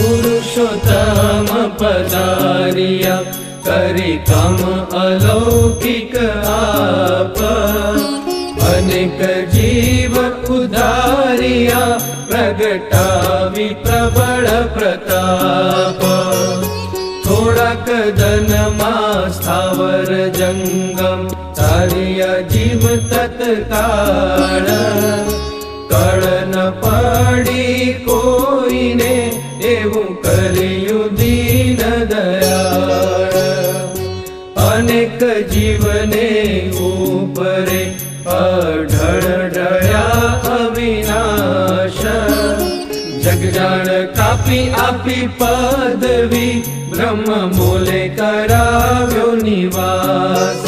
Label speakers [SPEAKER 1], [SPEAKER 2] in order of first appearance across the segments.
[SPEAKER 1] પુરુષોત્તમ પધાર્યા, કરી કામ અલૌકિક આપ, અનેક જીવ ઉધાર્યા, પ્રગટાવી પ્રબળ પ્રતાપ. થોડાક ધનમાં સ્થાવર જંગમ, તાર્યા જીવ તત્કાળ. કળ ન પડી કોઈને, એવું કર્યું દીન દયાળ. અનેક જીવને ઉપરે અઢળ ઢળ્યા અવિનાશ. જગજાણ કાપી આપી પદવી, બ્રહ્મ મૂલે કરાવ્યો નિવાસ.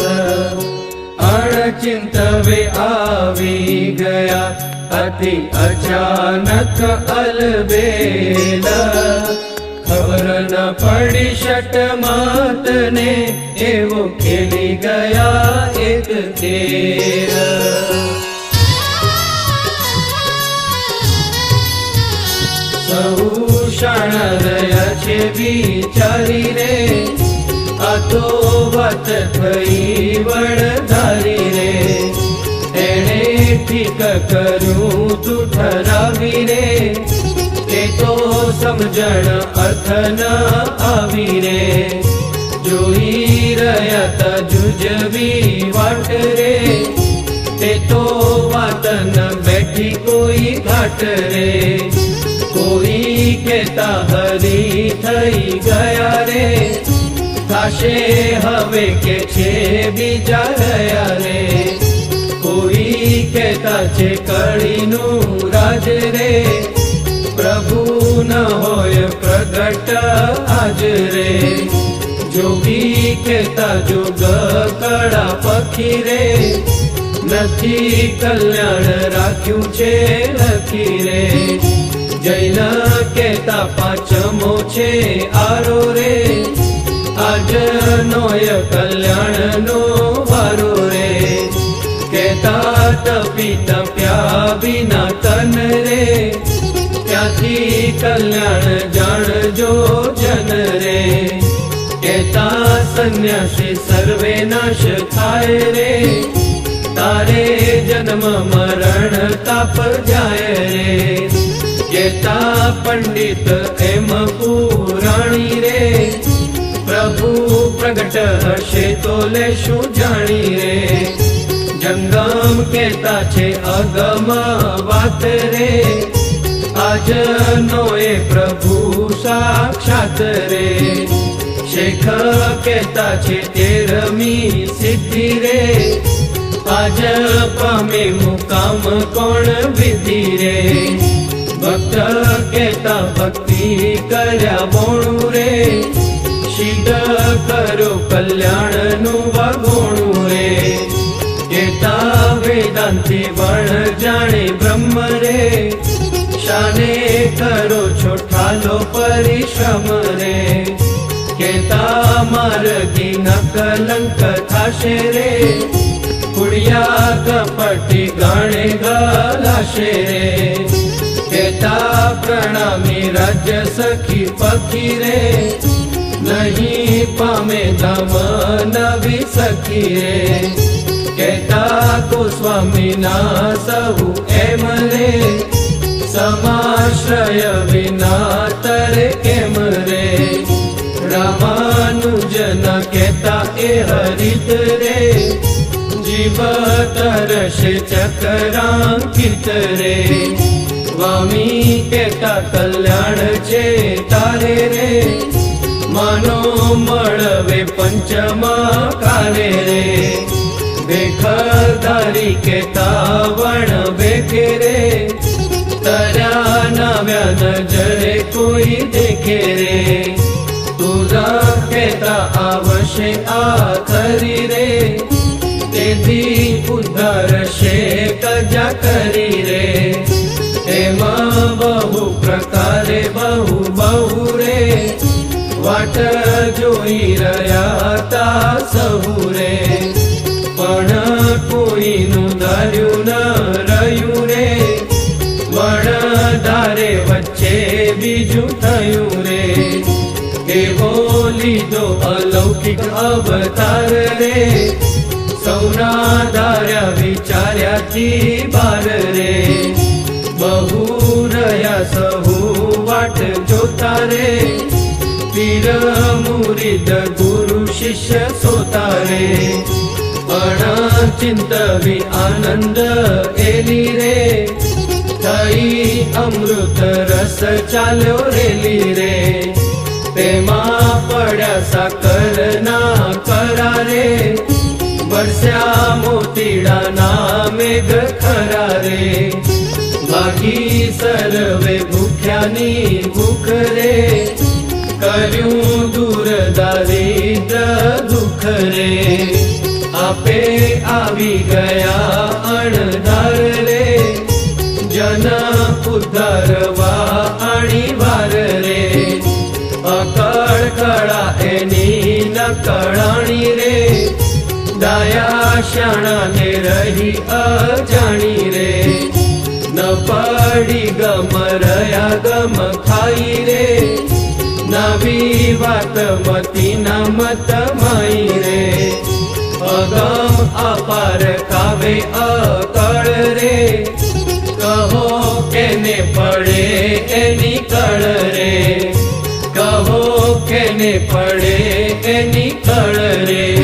[SPEAKER 1] અણચિંતવે આવી ગયા, અતિ અચાનક અલબેલા. ખબર ન પડી શટ માતને, એવો ખેલી ગયા એક તેર. સહુ શાણા રહ્યા છે વિચારી રે, આ તો વાત થઈ વડધારી રે. એણે ઠીક કર્યું તું ઠરાવી રે, એ તો સમજણ અર્થ ન આવી રે. જોઈ રહ્યા તા જુજવી વાટ રે, તે તો વાત ન બેઠી કોઈ ઘાટ રે. કોઈ કેતા હરી થઈ ગયા રે, થાશે હવે કે છે બીજા રહ્યા રે. કોઈ કહેતા છે કળીનું રાજ રે, પ્રભુ ન હોય પ્રગટ આજ રે. જોગી કહેતા જોગ કળા પખી રે, નથી કલ્યાણ રાખ્યું છે લખી રે. જૈન કહેતા પાંચમો છે આરો રે, આજ નોય કલ્યાણનો વારો રે. કહેતા તપી તપ્યા વિના તન રે, ત્યાંથી કલ્યાણ જાણજો જન રે. કહેતા સંન્યાસી સર્વે નાશ થાય રે, તારે જન્મ મરણ તાપ જાય રે. કહેતા પંડિત એમ પુરાણી રે, પ્રભુ પ્રગટ હશે તો લેશું જાણી રે. જંગમ કહેતા છે અગમ વાત રે, આજ નો એ પ્રભુ સાક્ષાત રે. શેખ કહેતા છે 13મી સિદ્ધિ રે, આજ પામે મુકામ કોણ વિધિ રે. ભક્ત કહેતા ભક્તિ કર્યા બોણું રે, સિદ્ધ કરો કલ્યાણનું વગોણું રે. કહેતા વેદાંતિ વણ જાણે બ્રહ્મ રે, શાને કરો છો ઠાલો પરિશ્રમ રે. કહેતા માર્ગી ન કલંક થાશે રે, કુડિયા કપટી ગાણે ગલાશે રે. કહેતા પ્રણામી રાજ્ય સખી પખી રે, નહીં પામે ધામ નવી સખી રે. કહેતા ગોસ્વામી ના સહુ એમ રે, સમાશ્રય વિના તરે કેમ રે. રામાનુજન કહેતા એ હરિત રે, જીવ તરશે ચક્રાંકિત રે. સ્વામી કહેતા કલ્યાણ છે તારે રે, માનો મળવે પંચમા કારે રે. ભેખધારી કહેતા વણ ભેખે રે, તર્યા નાવ્યા નજરે કોઈ દેખે રે. તુરા કહેતા આવશે આ ખરી રે, તેથી ઉદ્ધારશે કજા કરી રે. એમાં બહુ પ્રકારે બહુ બહુ રે, વાટ જોઈ રહ્યા તા સહુ રે. પણ કોઈનું ધાર્યું ન રહ્યું રે, વણ ધારે વચ્ચે બીજું થયું રે, એવો લીધો અલૌકિક અવતાર રે, સૌના ધાર્યા વિચાર્યાથી બાર રે, બહુ રહ્યા સહુ વાટ જોતા રે, પીર મુરીદ ગુરુ શિષ્ય સોતા રે, અણચિંતવી આનંદ એલી રે, થઈ અમૃત રસ ચાલ્યો રેલી રે, તેમાં પડ્યા સાકરના કરારે, વરસ્યા મોતીડાના મેઘ ખરા રે, ભાગી સર્વે ભૂખ્યાની ભૂખ રે, કર્યું દૂર દારિદ્ર દુઃખ રે, આપે આવી ગયા અણધાર રે, જન ઉદ્ધારવા આણી વાર રે, અકળ કળા એની નકળાણી રે, ડાયા શાણાને રહી અજાણી રે, ન પડી ગમ રહ્યા ગમ ખાઈ રે, નવી વાત મતી ના મત માઈ રે, અગમ અપાર કાવે અકળ રે, કહો કેને પડે એની કળ રે, કહો કેને પડે એની કળ રે.